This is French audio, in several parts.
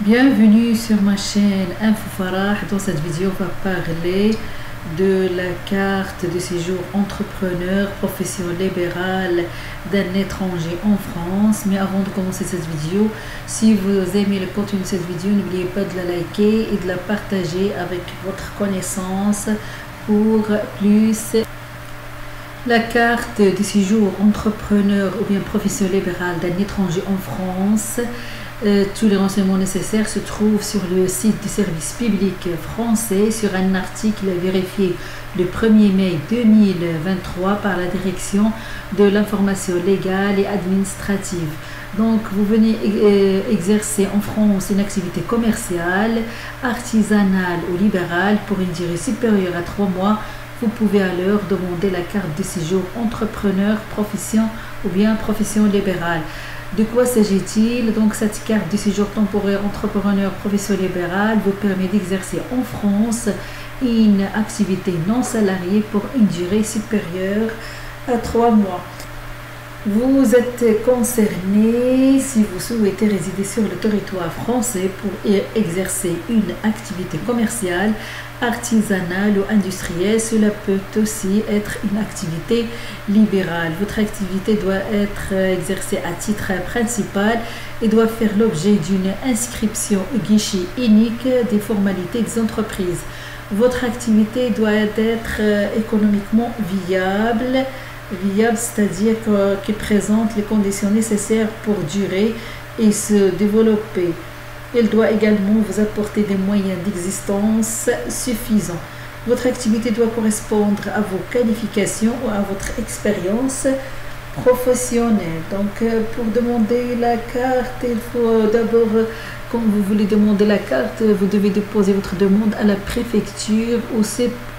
Bienvenue sur ma chaîne Info Farah. Dans cette vidéo, on va parler de la carte de séjour entrepreneur profession libérale d'un étranger en France. Mais avant de commencer cette vidéo, si vous aimez le contenu de cette vidéo, n'oubliez pas de la liker et de la partager avec votre connaissance pour plus. La carte de séjour entrepreneur ou bien profession libérale d'un étranger en France. Tous les renseignements nécessaires se trouvent sur le site du service public français sur un article vérifié le 1er mai 2023 par la direction de l'information légale et administrative. Donc, vous venez exercer en France une activité commerciale, artisanale ou libérale pour une durée supérieure à 3 mois. Vous pouvez alors demander la carte de séjour entrepreneur, profession ou bien profession libérale. De quoi s'agit-il? Donc, cette carte de séjour temporaire entrepreneur profession libérale vous permet d'exercer en France une activité non salariée pour une durée supérieure à 3 mois. Vous êtes concerné si vous souhaitez résider sur le territoire français pour exercer une activité commerciale, artisanale ou industrielle. Cela peut aussi être une activité libérale. Votre activité doit être exercée à titre principal et doit faire l'objet d'une inscription au guichet unique des formalités des entreprises. Votre activité doit être économiquement viable, c'est-à-dire qu'il présente les conditions nécessaires pour durer et se développer. Elle doit également vous apporter des moyens d'existence suffisants. Votre activité doit correspondre à vos qualifications ou à votre expérience professionnelle. Donc, pour demander la carte, il faut d'abord, quand vous voulez demander la carte, vous devez déposer votre demande à la préfecture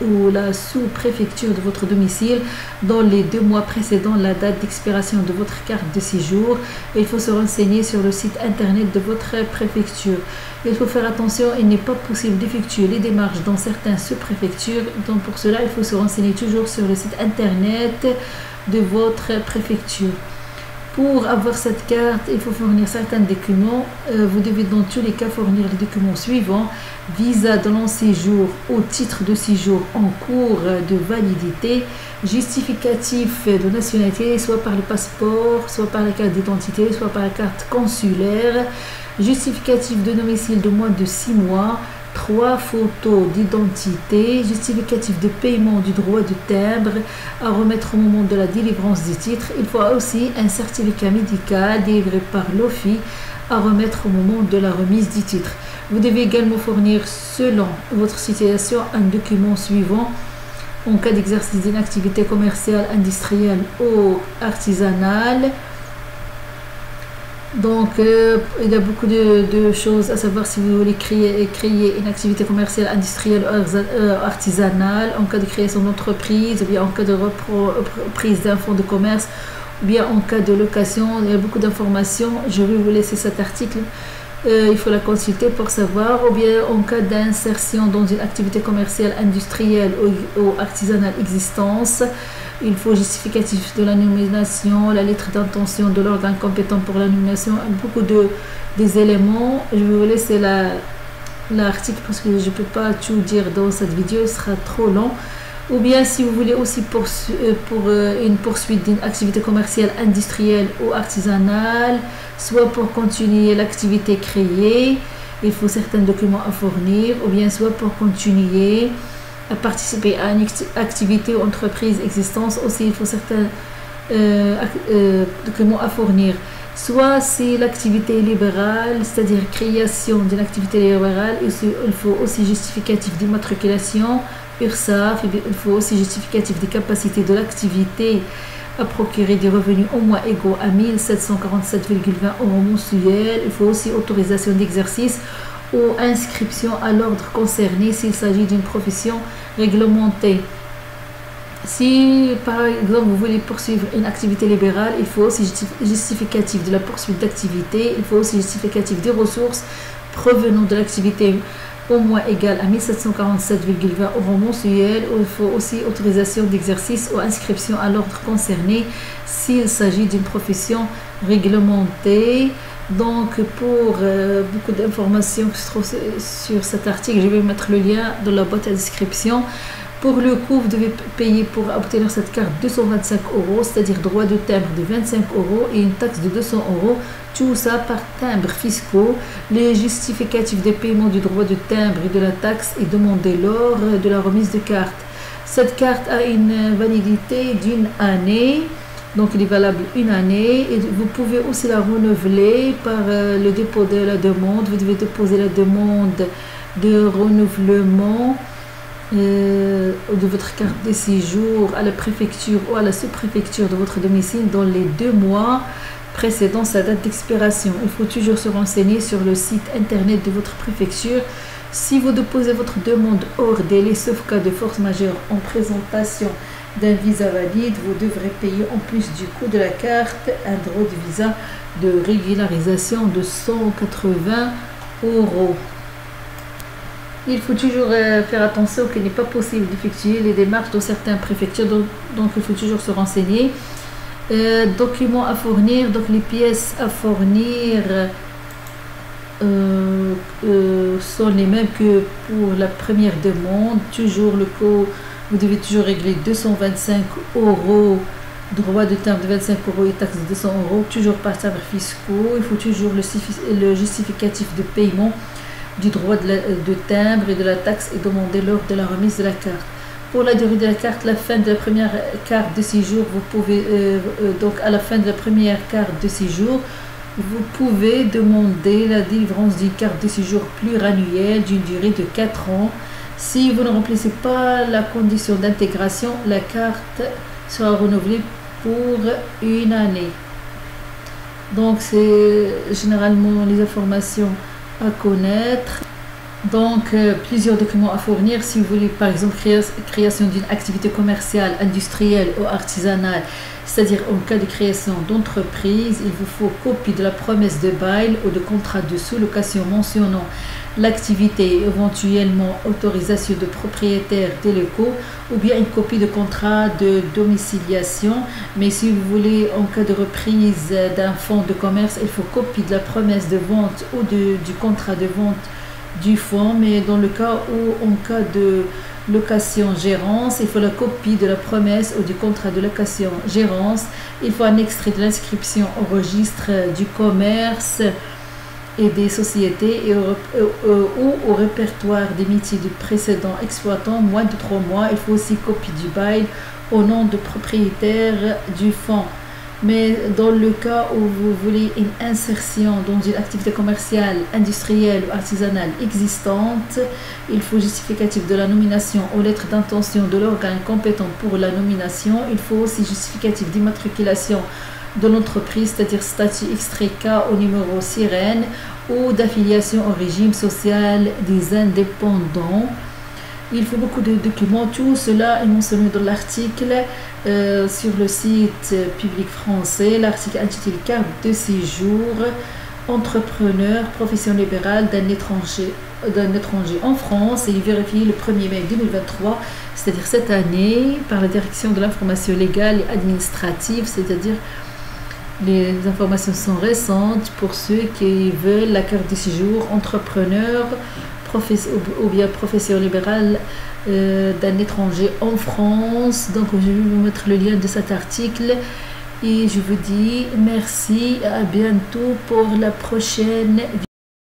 ou la sous-préfecture de votre domicile dans les 2 mois précédant la date d'expiration de votre carte de séjour. Il faut se renseigner sur le site internet de votre préfecture. Il faut faire attention, il n'est pas possible d'effectuer les démarches dans certaines sous-préfectures. Donc pour cela, il faut se renseigner toujours sur le site internet de votre préfecture. Pour avoir cette carte, il faut fournir certains documents. Vous devez dans tous les cas fournir les documents suivants: visa de long séjour au titre de séjour en cours de validité, justificatif de nationalité, soit par le passeport, soit par la carte d'identité, soit par la carte consulaire, justificatif de domicile de moins de 6 mois, 3 photos d'identité, justificatif de paiement du droit de timbre à remettre au moment de la délivrance du titre. Il faut aussi un certificat médical délivré par l'OFI à remettre au moment de la remise du titre. Vous devez également fournir, selon votre situation, un document suivant en cas d'exercice d'une activité commerciale, industrielle ou artisanale. Donc, il y a beaucoup de choses à savoir si vous voulez créer une activité commerciale, industrielle ou artisanale, en cas de création d'entreprise, ou bien en cas de reprise d'un fonds de commerce, ou bien en cas de location. Il y a beaucoup d'informations. Je vais vous laisser cet article. Il faut la consulter pour savoir. Ou bien en cas d'insertion dans une activité commerciale, industrielle ou artisanale existence. Il faut justificatif de la nomination, la lettre d'intention de l'organe compétent pour la nomination, beaucoup des éléments. Je vais vous laisser l'article parce que je ne peux pas tout dire dans cette vidéo, il sera trop long. Ou bien si vous voulez aussi pour une poursuite d'une activité commerciale, industrielle ou artisanale, soit pour continuer l'activité créée, il faut certains documents à fournir, ou bien soit pour continuer à participer à une activité ou entreprise existence, aussi il faut certains documents à fournir. Soit si l'activité est libérale, c'est-à-dire création d'une activité libérale, il faut aussi justificatif d'immatriculation, URSSAF, il faut aussi justificatif des capacités de l'activité à procurer des revenus au moins égaux à 1747,20 € mensuels. Il faut aussi autorisation d'exercice ou inscription à l'ordre concerné s'il s'agit d'une profession réglementée. Si par exemple vous voulez poursuivre une activité libérale, il faut aussi justificatif de la poursuite d'activité, il faut aussi justificatif des ressources provenant de l'activité au moins égal à 1747,20 € mensuels. Il faut aussi autorisation d'exercice ou inscription à l'ordre concerné s'il s'agit d'une profession réglementée. Donc pour beaucoup d'informations que se trouvent sur cet article, je vais mettre le lien dans la boîte à description. Pour le coût, vous devez payer pour obtenir cette carte 225 €, c'est-à-dire droit de timbre de 25 € et une taxe de 200 €. Tout ça par timbres fiscaux. Les justificatifs des paiements du droit de timbre et de la taxe est demandé lors de la remise de carte. Cette carte a une validité d'une année. Donc, il est valable une année et vous pouvez aussi la renouveler par le dépôt de la demande. Vous devez déposer la demande de renouvellement de votre carte de séjour à la préfecture ou à la sous-préfecture de votre domicile dans les 2 mois précédant sa date d'expiration. Il faut toujours se renseigner sur le site internet de votre préfecture. Si vous déposez votre demande hors délai, sauf cas de force majeure en présentation d'un visa valide, vous devrez payer en plus du coût de la carte un droit de visa de régularisation de 180 €. Il faut toujours faire attention qu'il n'est pas possible d'effectuer les démarches dans certaines préfectures, donc il faut toujours se renseigner. Documents à fournir, donc les pièces à fournir sont les mêmes que pour la première demande. Toujours le coût, vous devez toujours régler 225 €, droit de timbre de 25 € et taxe de 200 €, toujours par timbres fiscaux. Il faut toujours le justificatif de paiement du droit de timbre et de la taxe est demandé lors de la remise de la carte. Pour la durée de la carte, la fin de la première carte de séjour, vous pouvez donc à la fin de la première carte de séjour, vous pouvez demander la délivrance d'une carte de séjour pluriannuelle d'une durée de 4 ans. Si vous ne remplissez pas la condition d'intégration, la carte sera renouvelée pour une année. Donc c'est généralement les informations à connaître. Donc plusieurs documents à fournir si vous voulez par exemple création d'une activité commerciale, industrielle ou artisanale, c'est-à-dire en cas de création d'entreprise, il vous faut copie de la promesse de bail ou de contrat de sous-location mentionnant l'activité et éventuellement autorisation de propriétaire des locaux ou bien une copie de contrat de domiciliation. Mais si vous voulez en cas de reprise d'un fonds de commerce, il faut copie de la promesse de vente ou du contrat de vente du fonds. Mais dans le cas où en cas de location-gérance, il faut la copie de la promesse ou du contrat de location-gérance. Il faut un extrait de l'inscription au registre du commerce et des sociétés ou au répertoire des métiers du précédent exploitant moins de 3 mois. Il faut aussi copie du bail au nom de propriétaire du fonds. Mais dans le cas où vous voulez une insertion dans une activité commerciale, industrielle ou artisanale existante, il faut justificatif de la nomination aux lettres d'intention de l'organe compétent pour la nomination. Il faut aussi justificatif d'immatriculation de l'entreprise, c'est-à-dire statut extrait K au numéro sirène ou d'affiliation au régime social des indépendants. Il faut beaucoup de documents. Tout cela est mentionné dans l'article sur le site public français. L'article intitulé Carte de séjour, entrepreneur, profession libérale d'un étranger en France, et il est vérifié le 1er mai 2023, c'est-à-dire cette année, par la direction de l'information légale et administrative, c'est-à-dire les informations sont récentes pour ceux qui veulent la carte de séjour entrepreneur ou bien profession libérale d'un étranger en France. Donc je vais vous mettre le lien de cet article et je vous dis merci, à bientôt pour la prochaine vidéo.